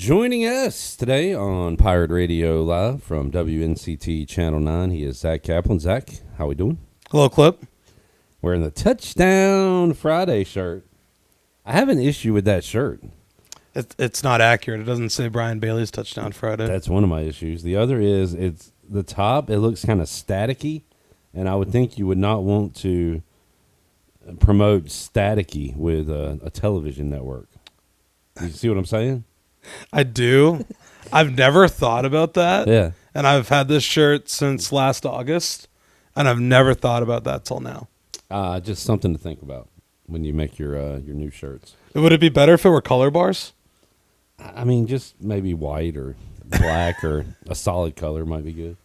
Joining us today on Pirate Radio Live from WNCT Channel 9, he is Zach Kaplan. Zach, how we doing? Hello, Clip. Wearing the Touchdown Friday shirt. I have an issue with that shirt. It's not accurate. It doesn't say Brian Bailey's Touchdown Friday. That's one of my issues. The other is it's the top. It looks kind of staticky, and I would think you would not want to promote staticky with a television network. You see what I'm saying? I do. I've never thought about that. Yeah. And I've had this shirt since last August, and I've never thought about that till now. Just something to think about when you make your new shirts. Would it be better if it were color bars? I mean, just maybe white or black or a solid color might be good.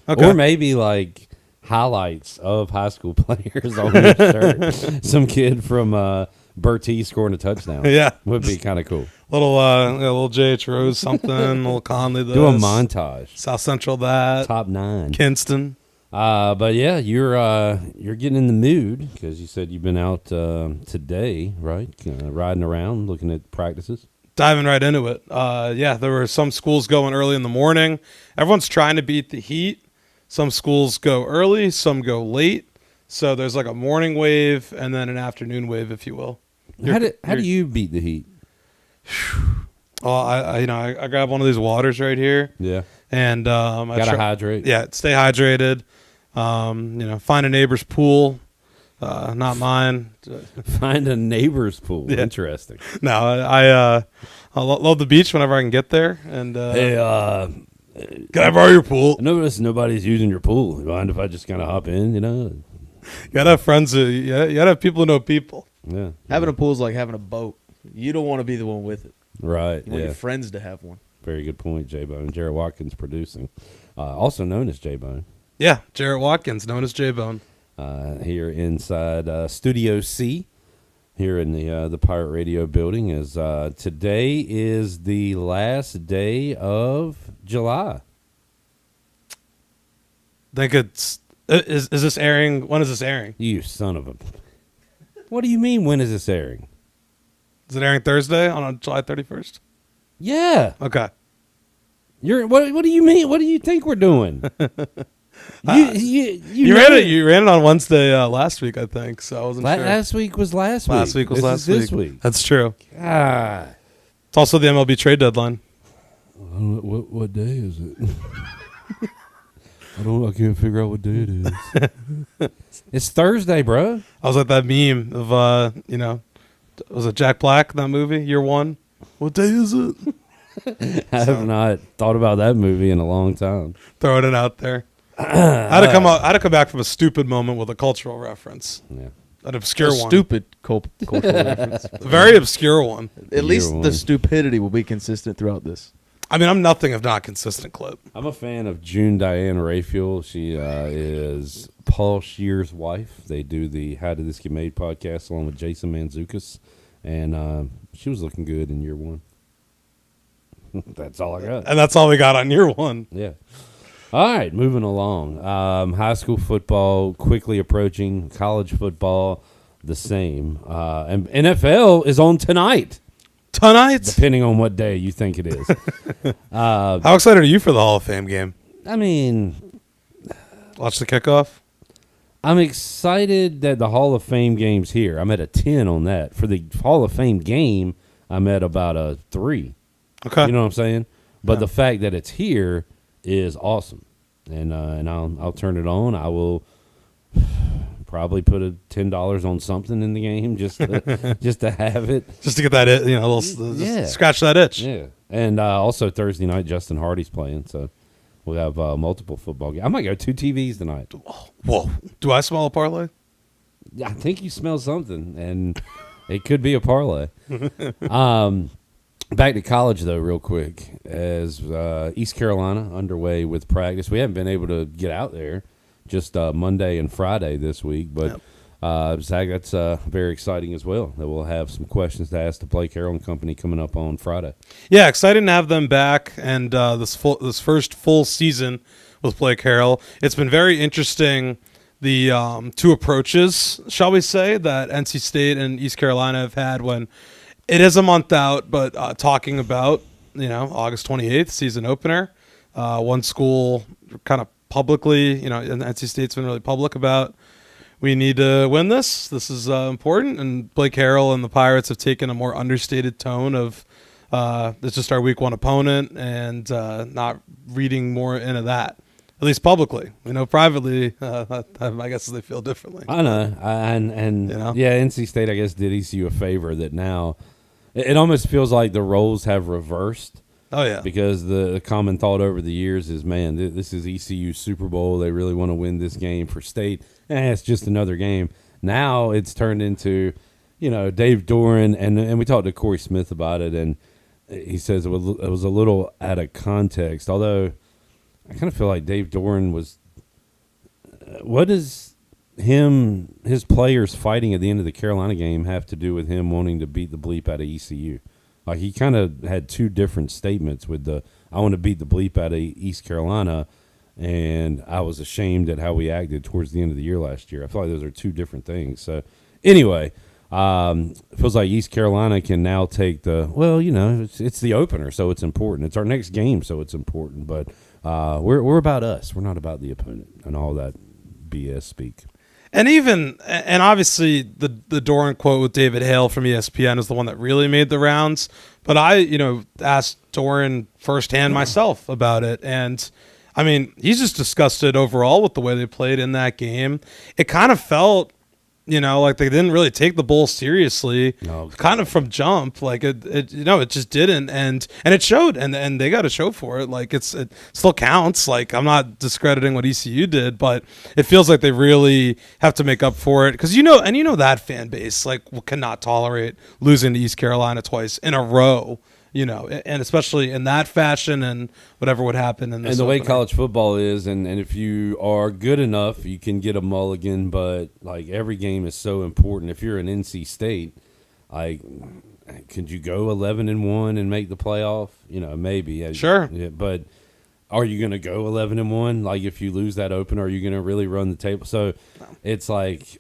Okay. Or maybe like highlights of high school players on your shirt. Some kid from Bertie scoring a touchdown. Yeah. Would be kind of cool. Little JH Rose something, little Conley this. Do a montage. South Central that. Top 9. Kinston. But yeah, you're getting in the mood because you said you've been out today, right? Riding around, looking at practices. Diving right into it. Yeah, there were some schools going early in the morning. Everyone's trying to beat the heat. Some schools go early, some go late. So there's like a morning wave and then an afternoon wave, if you will. How do you beat the heat? Oh, I grab one of these waters right here. Yeah. And I gotta hydrate. Yeah, stay hydrated. Find a neighbor's pool. Not mine. Find a neighbor's pool. Yeah. Interesting. No, I love the beach whenever I can get there. And Hey, can I borrow your pool? I notice nobody's using your pool. You mind if I just kind of hop in? You gotta have friends. You gotta have people who know people. Yeah. Having a pool is like having a boat. You don't want to be the one with it. Right. You want Yeah. your friends to have one. Very good point, J-Bone. Jared Watkins producing, also known as J-Bone. Yeah, Jarrett Watkins, known as J-Bone. Here inside Studio C, here in the Pirate Radio building, is today is the last day of July. I think it's is this airing? When is this airing? You son of a! What do you mean? When is this airing? Is it airing Thursday on July 31st? Yeah. Okay. What do you mean? What do you think we're doing? You ran it on Wednesday last week, I think. So I wasn't sure. Last week was last week. Last week was last This week. week. That's true. God. It's also the MLB trade deadline. What day is it? I can't figure out what day it is. It's Thursday, bro. I was like that meme of was it Jack Black, that movie, Year One? What day is it? I have not thought about that movie in a long time. Throwing it out there. I had to come back from a stupid moment with a cultural reference. Yeah. An obscure one. Stupid cultural reference. A very obscure one. At least one. the stupidity will be consistent throughout this. I mean, I'm nothing if not consistent, Clip. I'm a fan of June Diane Raphael. She is Paul Scheer's wife. They do the How Did This Get Made podcast along with Jason Mantzoukas. And she was looking good in year 1. That's all I got. And that's all we got on Year One. Yeah. All right, moving along. High school football quickly approaching. College football, the same. And NFL is on tonight. Tonight? Depending on what day you think it is. How excited are you for the Hall of Fame game? I mean, Watch the kickoff? I'm excited that the Hall of Fame game's here. I'm at a 10 on that. For the Hall of Fame game, I'm at about a 3. Okay. You know what I'm saying? But Yeah. the fact that it's here is awesome. And I'll turn it on. I will probably put $10 on something in the game just to have it. Just to get that, scratch that itch. Yeah. And also Thursday night, Justin Hardy's playing. So we'll have multiple football games. I might go 2 TVs tonight. Whoa. Do I smell a parlay? I think you smell something, and it could be a parlay. Back to college, though, real quick. As East Carolina underway with practice. We haven't been able to get out there, just Monday and Friday this week. But, Zach, that's very exciting as well. That we'll have some questions to ask to Blake Harrell and company coming up on Friday. Yeah, exciting to have them back, and this first full season with Blake Harrell. It's been very interesting, the 2 approaches, shall we say, that NC State and East Carolina have had when it is a month out, but talking about August 28th, season opener. One school kind of publicly, and NC State's been really public about we need to win this. This is important. And Blake Harrell and the Pirates have taken a more understated tone of it's just our week one opponent and not reading more into that, at least publicly. Privately, I guess they feel differently. I know. Yeah, NC State, I guess, did ECU a favor that now it almost feels like the roles have reversed. Oh, yeah. Because the common thought over the years is, man, this is ECU Super Bowl. They really want to win this game for State. It's just another game. Now it's turned into, Dave Doran, and we talked to Corey Smith about it, and he says it was a little out of context. Although I kind of feel like Dave Doran was what does his players fighting at the end of the Carolina game have to do with him wanting to beat the bleep out of ECU? Like, he kind of had two different statements with I want to beat the bleep out of East Carolina, and I was ashamed at how we acted towards the end of the year last year. I feel like those are two different things. So, anyway, it feels like East Carolina can now take it's the opener, so it's important. It's our next game, so it's important. But we're about us. We're not about the opponent and all that BS speak. And obviously the Doran quote with David Hale from ESPN is the one that really made the rounds. But I, asked Doran firsthand myself about it. And, he's just disgusted overall with the way they played in that game. It kind of felt, like they didn't really take the Bulls seriously, kind of from jump. Like it just didn't, and it showed, and they got a show for it. Like it still counts. Like, I'm not discrediting what ECU did, but it feels like they really have to make up for it because that fan base cannot tolerate losing to East Carolina twice in a row. And especially in that fashion and whatever would happen in this. And the way opener. college football is, and if you are good enough, you can get a mulligan, but, every game is so important. If you're an NC State, could you go 11-1 and make the playoff? Maybe. Sure. Yeah, but are you going to go 11-1? If you lose that opener, are you going to really run the table? So it's,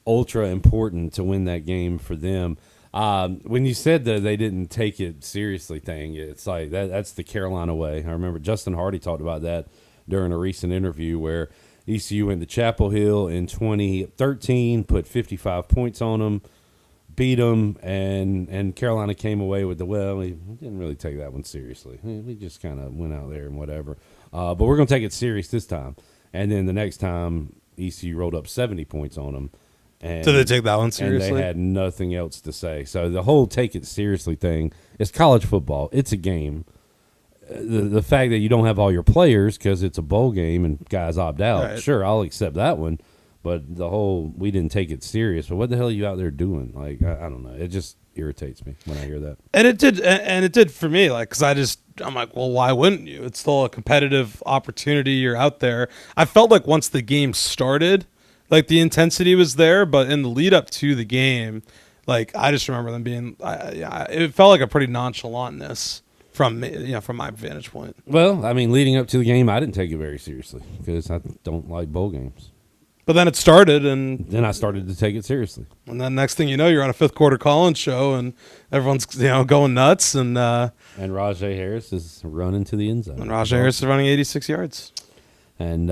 ultra important to win that game for them. When you said that they didn't take it seriously thing, it's like that's the Carolina way. I remember Justin Hardy talked about that during a recent interview where ECU went to Chapel Hill in 2013, put 55 points on them, beat them, and Carolina came away with we didn't really take that one seriously. We just kind of went out there and whatever. But we're going to take it serious this time. And then the next time, ECU rolled up 70 points on them. And, Did they take that one seriously? And they had nothing else to say. So the whole take it seriously thing is college football. It's a game. The fact that you don't have all your players because it's a bowl game and guys opt out, right. Sure, I'll accept that one. But the whole we didn't take it serious. But what the hell are you out there doing? I don't know. It just irritates me when I hear that. And it did for me, because I'm like, well, why wouldn't you? It's still a competitive opportunity. You're out there. I felt like once the game started, the intensity was there, but in the lead up to the game, I just remember them being, it felt like a pretty nonchalantness from me, from my vantage point. Well, leading up to the game, I didn't take it very seriously because I don't like bowl games. But then it started, and then I started to take it seriously. And then next thing you know, you're on a fifth quarter Collins show, and everyone's going nuts, and Rajay Harris is running to the end zone. And Rajay Harris is running 86 yards. And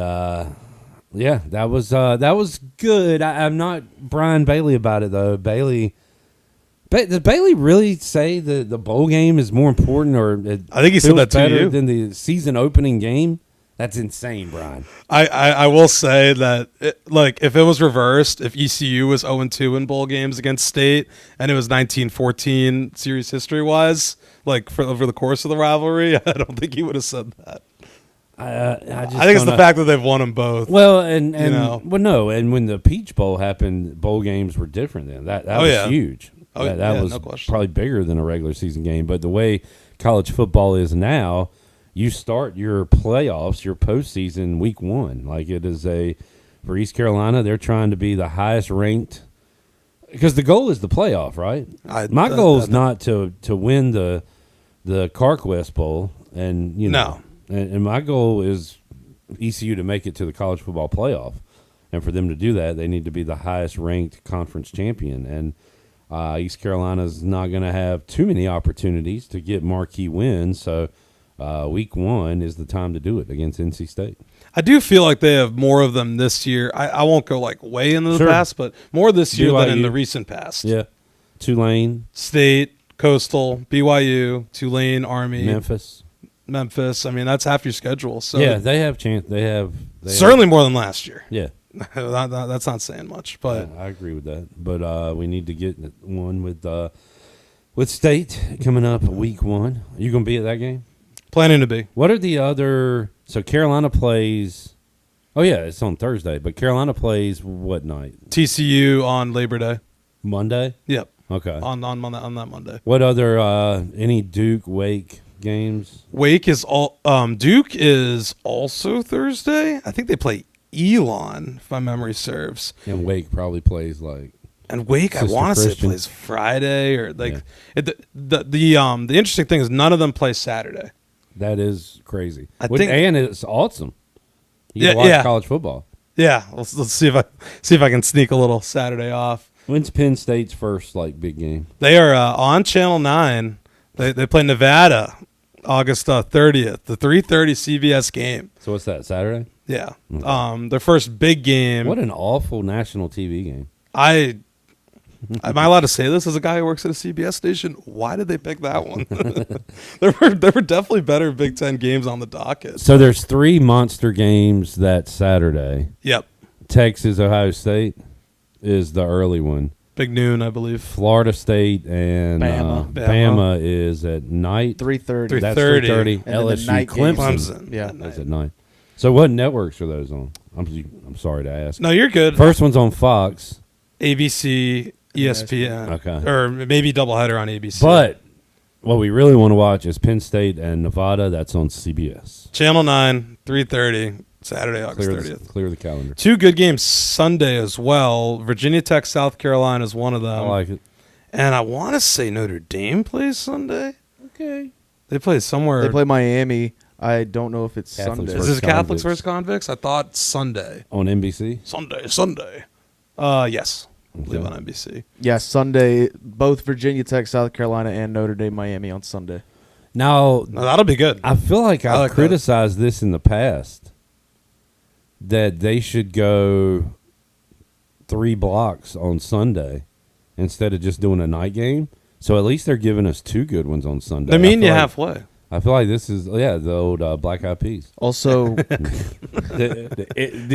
yeah, that was good. I'm not Brian Bailey about it though. Does Bailey really say the bowl game is more important, or I think he said that to better you than the season opening game? That's insane, Brian. I will say that if it was reversed, if ECU was 0-2 in bowl games against State and it was 19-14 series history wise, for over the course of the rivalry, I don't think he would have said that. I think it's the fact that they've won them both. Well, no, and when the Peach Bowl happened, bowl games were different then. That was huge. That was no question. Probably bigger than a regular season game. But the way college football is now, you start your playoffs, your postseason week 1. It is for East Carolina, they're trying to be the highest ranked because the goal is the playoff, right? My goal is not to win the CarQuest Bowl, and No. And my goal is ECU to make it to the college football playoff. And for them to do that, they need to be the highest ranked conference champion. And East Carolina's not going to have too many opportunities to get marquee wins. So week 1 is the time to do it against NC State. I do feel like they have more of them this year. I won't go like way into the Sure. past, but more this year than in BYU. the recent past. Yeah. Tulane, State, Coastal, BYU, Tulane, Army, Memphis. Memphis. I mean, that's half your schedule. So Yeah, they have chance. They have certainly more than last year. Yeah. That's not saying much, but I agree with that. But we need to get one with State coming up week 1. Are you going to be at that game? planning to be. What are the other? So Carolina plays. Oh yeah, it's on Thursday. But Carolina plays what night? TCU on Labor Day. Monday. Yep. Okay. On that Monday. What other? Any Duke Wake games? Wake is all. Duke is also Thursday. I think they play Elon, if my memory serves. And Wake probably plays like. And Wake, I Sister want to say Christian. plays Friday or like. Yeah. The interesting thing is none of them play Saturday. That is crazy. I think- and it's awesome. You Yeah, can watch yeah. college football. Yeah, let's see if I can sneak a little Saturday off. When's Penn State's first like big game? They are on Channel 9. They play Nevada August 30th, the 3:30 CBS game. So what's that? Saturday? Yeah. Okay. Their first big game. What an awful national TV game. Am I allowed to say this as a guy who works at a CBS station? Why did they pick that one? there were definitely better Big Ten games on the docket. So there's 3 monster games that Saturday. Yep. Texas, Ohio State is the early one. Big noon, I believe. Florida State and Bama. Bama is at night. 3:30. That's 3:30. 3:30. And then the LSU, night game. Clemson. Yeah. That's at night. So what networks are those on? I'm sorry to ask. No, you're good. First one's on Fox. ABC, ESPN. Okay. Or maybe doubleheader on ABC. But what we really want to watch is Penn State and Nevada. That's on CBS. Channel 9, 3:30, Saturday, August Clear 30th. clear the calendar. 2 good games Sunday as well. Virginia Tech, South Carolina is one of them. I like it. And I want to say Notre Dame plays Sunday. Okay. They play somewhere. They play Miami. I don't know if it's Catholics Sunday. Is this versus Catholics Convicts. versus Convicts? I thought Sunday. On NBC? Sunday. Yes. I believe Okay. on NBC. Yeah, Sunday. Both Virginia Tech, South Carolina, and Notre Dame, Miami on Sunday. Now, No, that'll be good. I feel like I I've like that. criticized this in the past, that they should go 3 blocks on Sunday instead of just doing a night game. So at least they're giving us 2 good ones on Sunday. They're meeting I you feel like- halfway. I feel like this is, the old Black Eyed Peas. Also, Do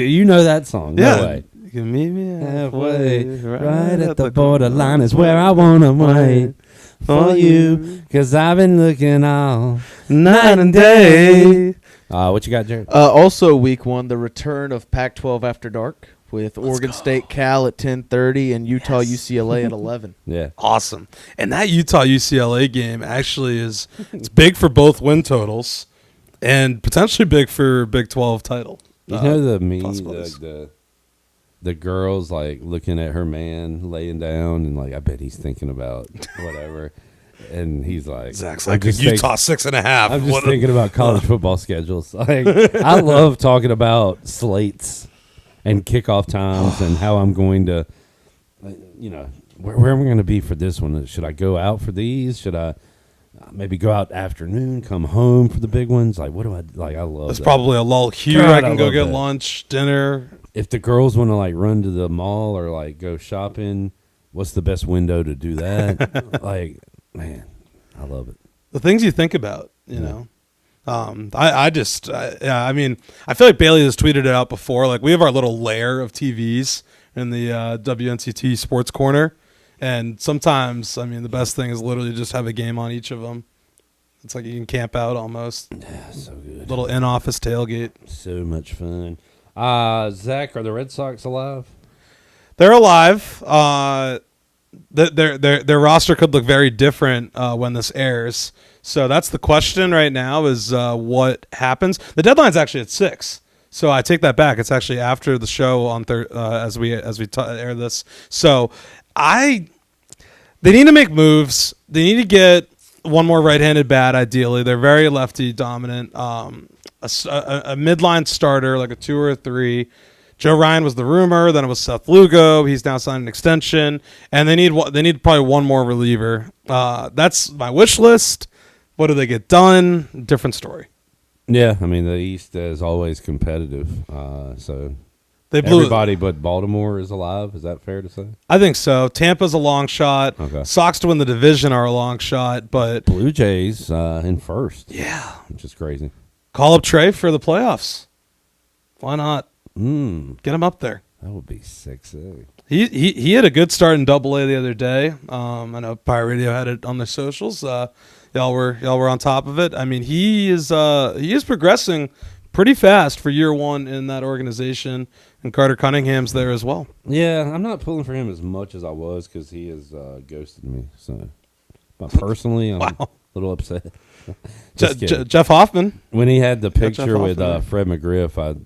you know that song? No way. You can meet me Halfway, right at the borderline is where I want to wait for you, because I've been looking all night and day. what you got, Jared? also week 1, the return of Pac-12 After Dark with Oregon State, Cal at 10:30 and Utah UCLA at 11. Yeah. Awesome. And that Utah UCLA game actually it's big for both win totals and potentially big for Big 12 title. You know the meme, possibilities. the girls like looking at her man laying down, and like I bet he's thinking about whatever, and he's like, Zach's I'm like just Utah 6.5. I'm just What- thinking about college football schedules. Like I love talking about slates and kickoff times and how I'm going to, where am I going to be for this one? Should I go out for these? Should I maybe go out afternoon, come home for the big ones? Like, what do I like? I love There's that. probably a lull here. God, I I can go love get that. lunch, dinner. If the girls want to like run to the mall or like go shopping, what's the best window to do that? Like, man, I love it. The things you think about, you know. I mean, I feel like Bailey has tweeted it out before. Like, we have our little layer of TVs in the WNCT Sports Corner. And sometimes, I mean, the best thing is literally just have a game on each of them. It's like you can camp out almost. Yeah, so good. Little in-office tailgate. So much fun. Zach, are the Red Sox alive? They're alive. Their roster could look very different when this airs. So that's the question right now is what happens. The deadline's actually at 6. So I take that back. It's actually after the show on as we air this. So they need to make moves. They need to get one more right-handed bat. Ideally, they're very lefty dominant. A midline starter, like a 2 or a 3. Joe Ryan was the rumor. Then it was Seth Lugo. He's now signed an extension, and they need probably one more reliever. That's my wish list. What do they get done? Different story. Yeah, I mean the East is always competitive. So They blew everybody but Baltimore is alive. Is that fair to say? I think so. Tampa's a long shot. Okay. Sox to win the division are a long shot, but Blue Jays in first. yeah, Which is crazy. call up Trey for the playoffs. Why not? That Get him up there. would be sexy. He had a good start in Double-A the other day. I know Pirate Radio had it on their socials. Y'all were on top of it. I mean, he is progressing pretty fast for year one in that organization, and Carter Cunningham's there as well. Yeah, I'm not pulling for him as much as I was because he has ghosted me. So, but personally, I'm a little upset. Just kidding. Jeff Hoffman. When he had the Jeff picture with Hoffman. Fred McGriff, I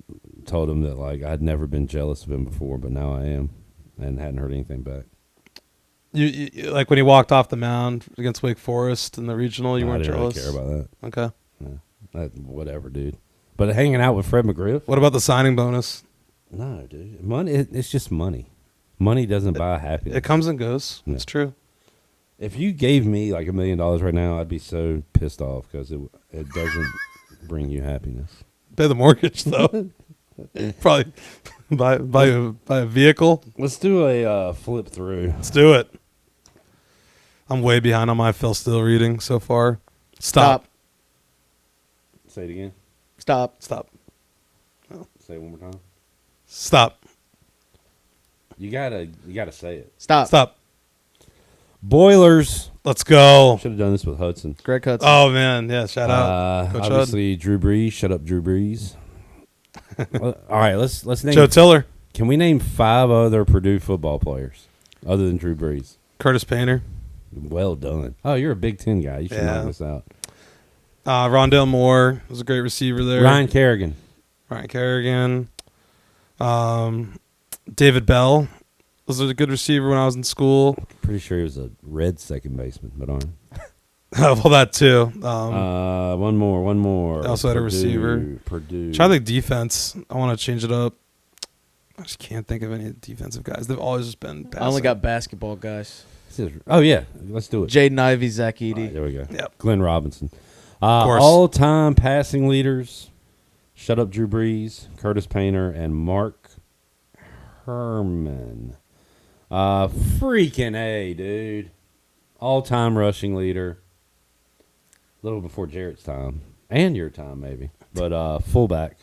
told him that like I'd never been jealous of him before, but now I am, and hadn't heard anything back. You like when he walked off the mound against Wake Forest in the regional, you I weren't didn't jealous? really care about that. Okay. Whatever, dude. But hanging out with Fred McGriff? What about the signing bonus? No, dude. Money. It's just money. Money doesn't buy happiness. It comes and goes. Yeah. It's true. If you gave me like $1 million right now, I'd be so pissed off because it doesn't bring you happiness. Pay the mortgage though. Probably buy a vehicle. Let's do a flip through. Let's do it. I'm way behind on my Phil Steele reading so far. Stop. Say it again. Stop. Say it one more time. Stop. You gotta say it. Stop. Stop. Boilers. Let's go. Should have done this with Hudson. Greg Hudson. Oh man, yeah. Shout out, Coach Hud. Obviously, Drew Brees. Shut up, Drew Brees. All right, let's name. Joe Tiller, Can we name 5 other Purdue football players other than Drew Brees? Curtis Painter, Well done. Oh, you're a Big Ten guy. You should Yeah. knock this out. Rondale Moore was a great receiver there. Ryan Kerrigan. Kerrigan, David Bell was a good receiver when I was in school. Pretty sure he was a red second baseman, but on. Well, that too. One more. Also had a receiver. Purdue. Try to think defense. I want to change it up. I just can't think of any defensive guys. They've always just been passive. I only got basketball guys. Oh, yeah. Let's do it. Jaden Ivey, Zach All Edey. right, there we go. Yep. Glenn Robinson. course. All-time passing leaders. Shut up, Drew Brees, Curtis Painter, and Mark Herman. Freaking A, dude. All-time rushing leader. A little before Jarrett's time. And your time, maybe. But fullback.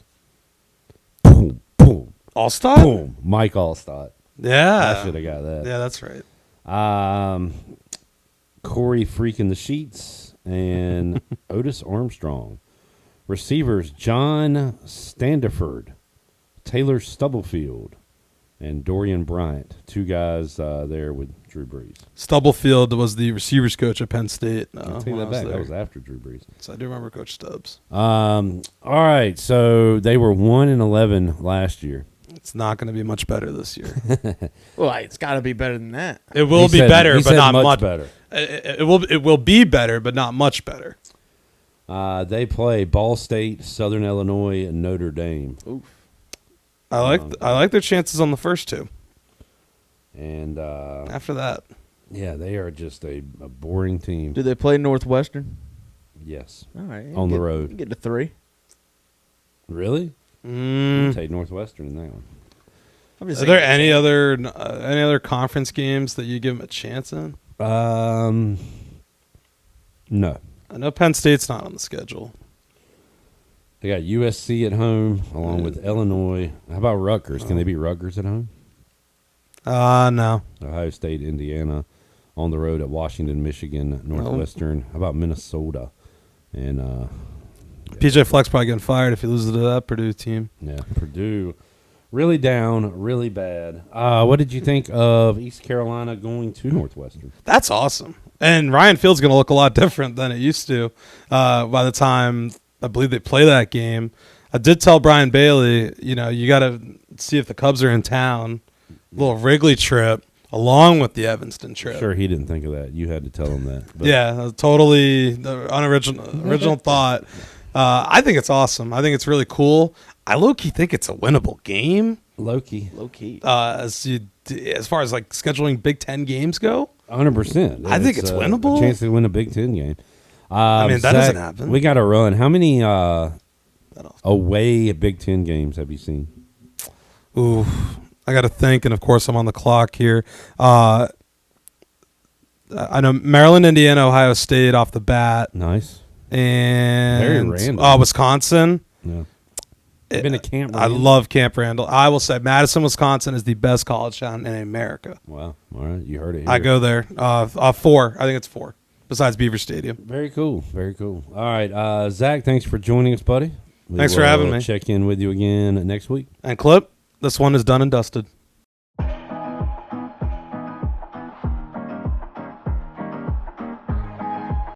Boom, boom, Allstott? boom. Mike Allstott. Yeah. I should have got that. Yeah, that's right. Corey freaking the Sheets and Otis Armstrong. Receivers, John Standiford, Taylor Stubblefield, and Dorian Bryant. 2 guys there with Drew Brees. Stubblefield was the receivers coach at Penn State. I'll take when that I back. there. That was after Drew Brees. So I do remember Coach Stubbs. All right, so they were 1-11 last year. It's not going to be much better this year. Well, it's got to be better than that. It will He be said- better, he but said not much much better. It will be better, but not much better. They play Ball State, Southern Illinois, and Notre Dame. Oof. I like their chances on the first 2. And After that, yeah, they are just a boring team. Do they play Northwestern? Yes. All right. On the road. Get to 3. Really? I'll take Northwestern in that one. I'm just are saying. there any other conference games that you give them a chance in? No. I know Penn State's not on the schedule. They got USC at home along with Illinois. How about Rutgers? Can they beat Rutgers at home? No. Ohio State, Indiana, on the road at Washington, Michigan, Northwestern. How about Minnesota? And PJ Fleck's probably getting fired if he loses to that Purdue team. yeah, Purdue, really down, really bad. What did you think of East Carolina going to Northwestern? That's awesome. And Ryan Field's going to look a lot different than it used to by the time I believe they play that game. I did tell Brian Bailey, you got to see if the Cubs are in town. Little Wrigley trip along with the Evanston trip. Sure, he didn't think of that. You had to tell him that. But Yeah, totally the original thought. I think it's awesome. I think it's really cool. I low-key think it's a winnable game. Loki, Low key. As far as like scheduling Big Ten games go. 100%. I think it's winnable. A chance to win a Big Ten game. I mean, that Zach, doesn't happen. We got to run. How many away Big Ten games have you seen? Ooh, I got to think, and of course I'm on the clock here. I know Maryland, Indiana, Ohio State off the bat, Nice. and Very random. Wisconsin. Yeah. You've been to Camp I Randall? love Camp Randall. I will say Madison, Wisconsin is the best college town in America. Wow. All right. You heard it here. I go there. 4. I think it's 4. Besides Beaver Stadium. Very cool. Very cool. All right. Zach, thanks for joining us, buddy. Thanks for having me. Check in with you again next week. And Clip, this one is done and dusted.